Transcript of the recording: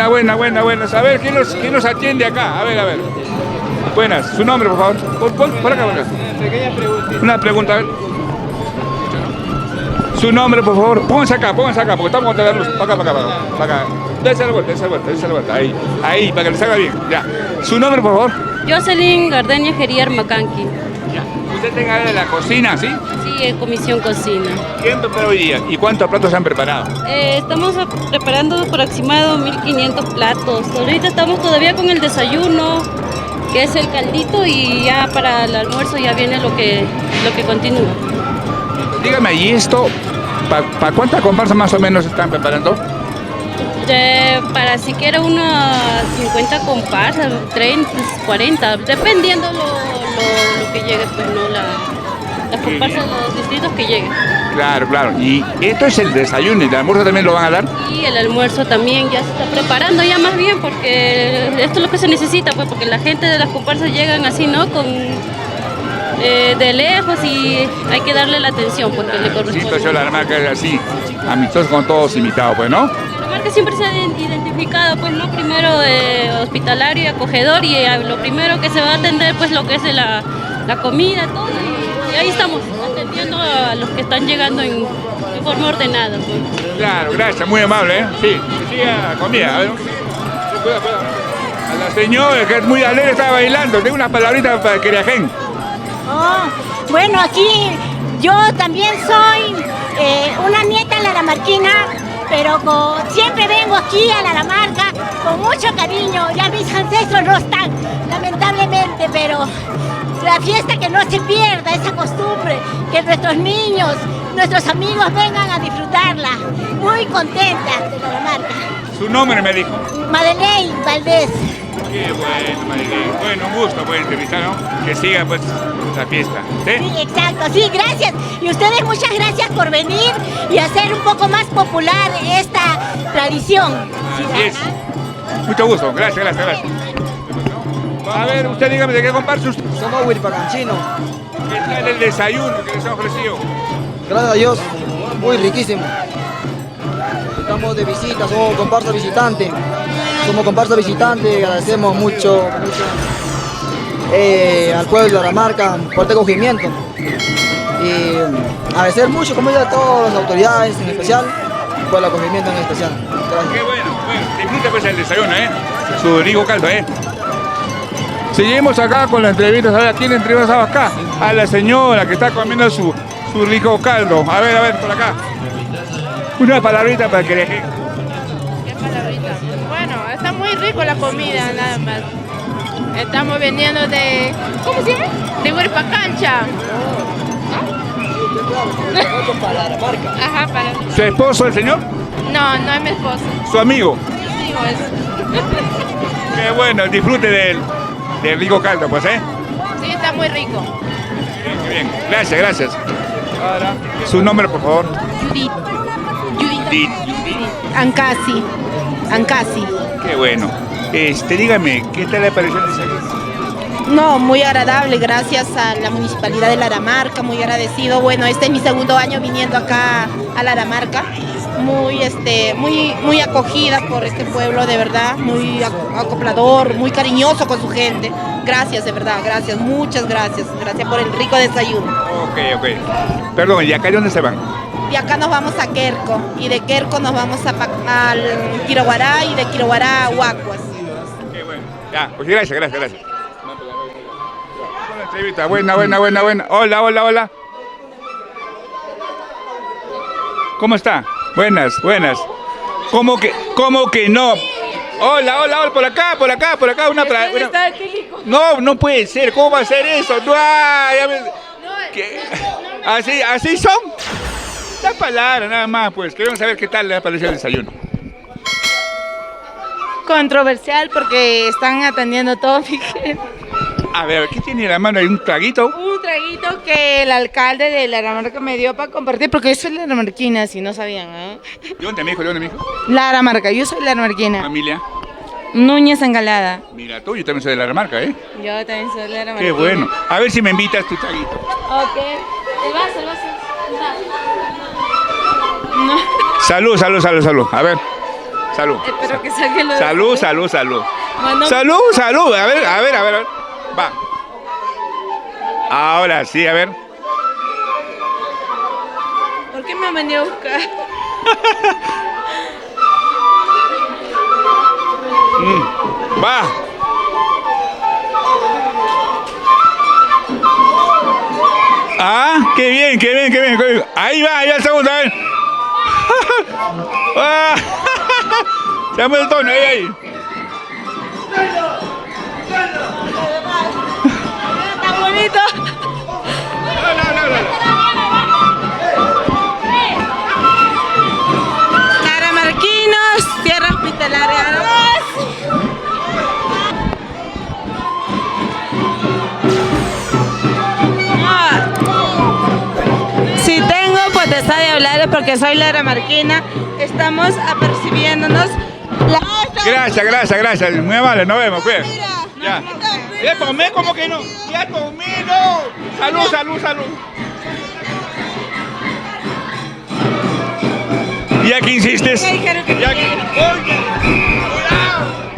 buenas. A ver, ¿quién nos atiende acá? A ver. Buenas, su nombre, por favor. Por acá. Pequeña pregunta. Una pregunta, a ver. Su nombre, por favor. Pónganse acá, porque estamos contra la luz. Para acá. Dense la vuelta. Ahí, para que les salga bien. Ya. Su nombre, por favor. Jocelyn Gardenia Geriar Macanqui. Ya. Usted tenga de la cocina, ¿sí? Sí, en comisión cocina. ¿Quién prepara hoy día? ¿Y cuántos platos se han preparado? Estamos preparando aproximado 1500 platos. Ahorita estamos todavía con el desayuno, que es el caldito, y ya para el almuerzo ya viene lo que continúa. Dígame, ¿y esto para cuántas comparsas más o menos están preparando? Para siquiera unas 50 comparsas, 30, 40, dependiendo lo que llegue, pues no las comparsas, los distritos que lleguen. Claro. ¿Y esto es el desayuno y el almuerzo también lo van a dar? Y el almuerzo también ya se está preparando ya más bien, porque esto es lo que se necesita, pues porque la gente de las comparsas llegan así, ¿no? De lejos, y hay que darle la atención porque le corresponde. Sí, la marca es así, amistosos con todos invitados, pues, ¿no? La marca siempre se ha identificado, pues, ¿no? Primero hospitalario y acogedor, y lo primero que se va a atender, pues, lo que es la comida, todo, y ahí estamos atendiendo a los que están llegando en forma ordenada, pues. Claro, gracias, muy amable, ¿eh? Sí, siga comida, a ver. Cuidado. A la señora, que es muy alegre, está bailando. Tengo unas palabritas para Queriajén. Bueno, aquí yo también soy una nieta laramarquina, pero siempre vengo aquí a Laramarca con mucho cariño. Ya mis ancestros no están, lamentablemente, pero la fiesta que no se pierda, esa costumbre, que nuestros niños, nuestros amigos vengan a disfrutarla. Muy contenta de Laramarca. ¿Su nombre me dijo? Madeleine Valdés. Qué bueno, Marilyn. Bueno, un gusto pues entrevistar, ¿no? Que siga pues la fiesta. ¿Sí? Sí, exacto, sí, gracias. Y ustedes muchas gracias por venir y hacer un poco más popular esta tradición. Así es. Mucho gusto, gracias. A ver, usted dígame de qué comparsa usted. Somos huirpacancinos. ¿Qué tal el desayuno que les ha ofrecido? Gracias a Dios, muy riquísimo. Estamos de visita, somos comparsa visitante. Agradecemos mucho al pueblo de Laramarca por este acogimiento. Y agradecer mucho, como ya a todas las autoridades en especial, por el acogimiento en especial. Gracias. Qué bueno. Disfrute pues el desayuno, su rico caldo, Seguimos acá con la entrevista. ¿Sabe a quién entrevistamos acá? A la señora que está comiendo su rico caldo. A ver, por acá. Una palabrita para que le... ¿Qué palabrita? Bueno, está muy rico la comida, nada más. Estamos vendiendo de... ¿Cómo se llama? De Huirpacancha. Para Laramarca. Ajá, para... ¿Su esposo, el señor? No es mi esposo. ¿Su amigo? Mi amigo es. Qué bueno, disfrute del rico caldo, pues, Sí, está muy rico. Qué bien. Gracias. Ahora, su nombre, por favor. Judith. Ancasi. Qué bueno. Dígame, ¿qué tal le pareció el desayuno? No, muy agradable, gracias a la Municipalidad de Laramarca, muy agradecido. Bueno, este es mi segundo año viniendo acá a Laramarca. Muy acogida por este pueblo, de verdad, muy acoplador, muy cariñoso con su gente. Gracias, de verdad, gracias, muchas gracias. Gracias por el rico desayuno. Ok. Perdón, ¿y acá de dónde se van? De acá nos vamos a Querco, y de Querco nos vamos al Quiroguará, y de Quiroguará a Huacuas. Qué bueno. Ya, pues gracias. Buena entrevista, buena. Hola. ¿Cómo está? Buenas. ¿Cómo que no? Hola, por acá, No puede ser, ¿cómo va a ser eso? ¿Así son? La palabra, nada más, pues. Queremos saber qué tal le pareció el desayuno. Controversial porque están atendiendo todo mi gente. A ver, ¿qué tiene en la mano? ¿Hay un traguito? Un traguito que el alcalde de Laramarca me dio para compartir, porque yo soy laramarquina, si no sabían, ¿eh? ¿De dónde, mijo? Laramarca, yo soy laramarquina. ¿Familia? Núñez Angalada. Mira tú, yo también soy de Laramarca, ¿eh? Yo también soy laramarquina. Qué bueno. A ver si me invitas tu traguito. Ok. El vaso. No. Salud. A ver. Salud. Espero que saquen lo Salud, salud, salud. Mano- Salud, salud. A ver, a ver, a ver. Va. Ahora sí, a ver. ¿Por qué me han venido a buscar? Va. Ah, qué bien, qué bien, qué bien, qué bien. Ahí va el segundo, a ver. Ah, se llama el tono, ahí. Está bonito. Caramarquinos, tierra hospitalaria. Si tengo potestad de hablar es porque soy Caramarquina. Estamos apercibiéndonos. Gracias, gracias, gracias. Muy amable, nos vemos, pues. Ya. Ya tomé, como que no. Ya tomé, no. Salud, salud, salud. Ya que insistes. Ya que... Oye, cuidado.